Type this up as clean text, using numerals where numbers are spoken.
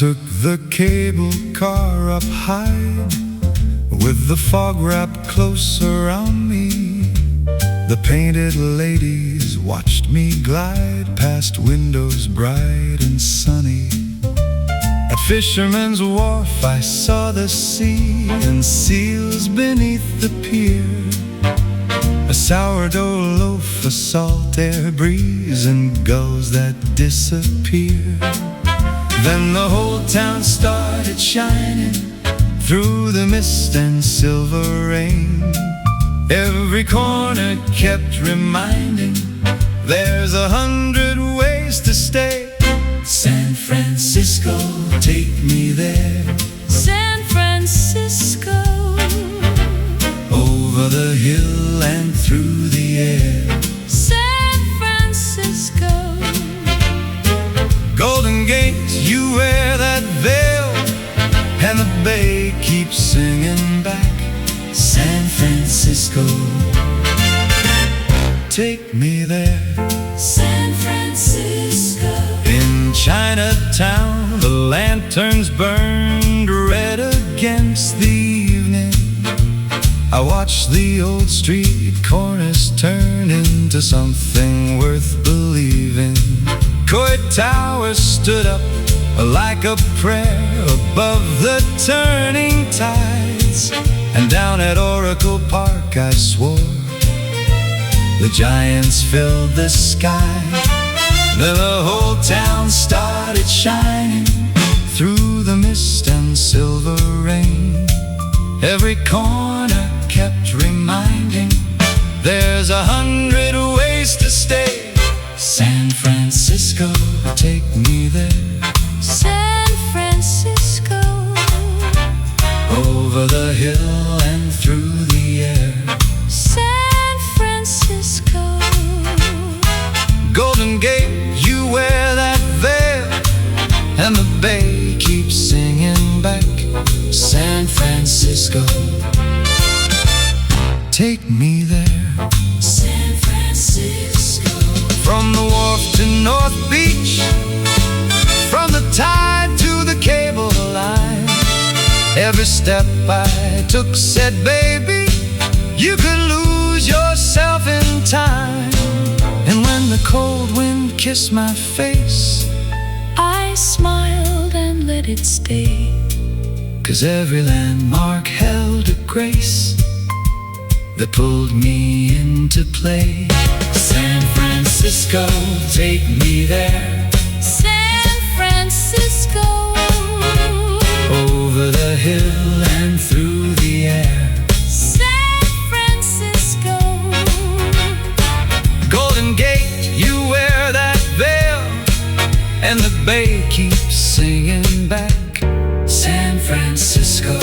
took the cable car up high, with the fog wrapped close around me. The painted ladies watched me glide past windows bright and sunny. At Fisherman's Wharf I saw the sea and seals beneath the pier, a sourdough loaf, a salt air breeze, and gulls that disappear. Then the whole town started shining through the mist and silver rain. Every corner kept reminding, there's 100 ways to stay. San Francisco, take me there. San Francisco, over the hill and through the air. San Francisco, Golden Gate, you wear that veil, and the bay keeps singing back. San Francisco, take me there. San Francisco, In Chinatown, the lanterns burned red against the evening. I watched the old street corners turn into something worth believing. Coit Tower stood up like a prayer above the turning tides, and down at Oracle Park I swore the giants filled the sky. Then the whole town started shining through the mist and silver rain. Every corner kept reminding, there's 100 ways to stay. San Francisco, take me there. San Francisco, over the hill and through the air. San Francisco, Golden Gate, you wear that veil, and the bay keeps singing back. San Francisco, take me there. San Francisco, From the wharf to North Beach, from the tide to the cable line, every step I took said, baby, you could lose yourself in time. And when the cold wind kissed my face, I smiled and let it stay. 'cause every landmark held a grace that pulled me into play. San Francisco, take me there. San Francisco, Over the hill and through the air. San Francisco, Golden Gate, you wear that veil, and the bay keeps singing back. San Francisco,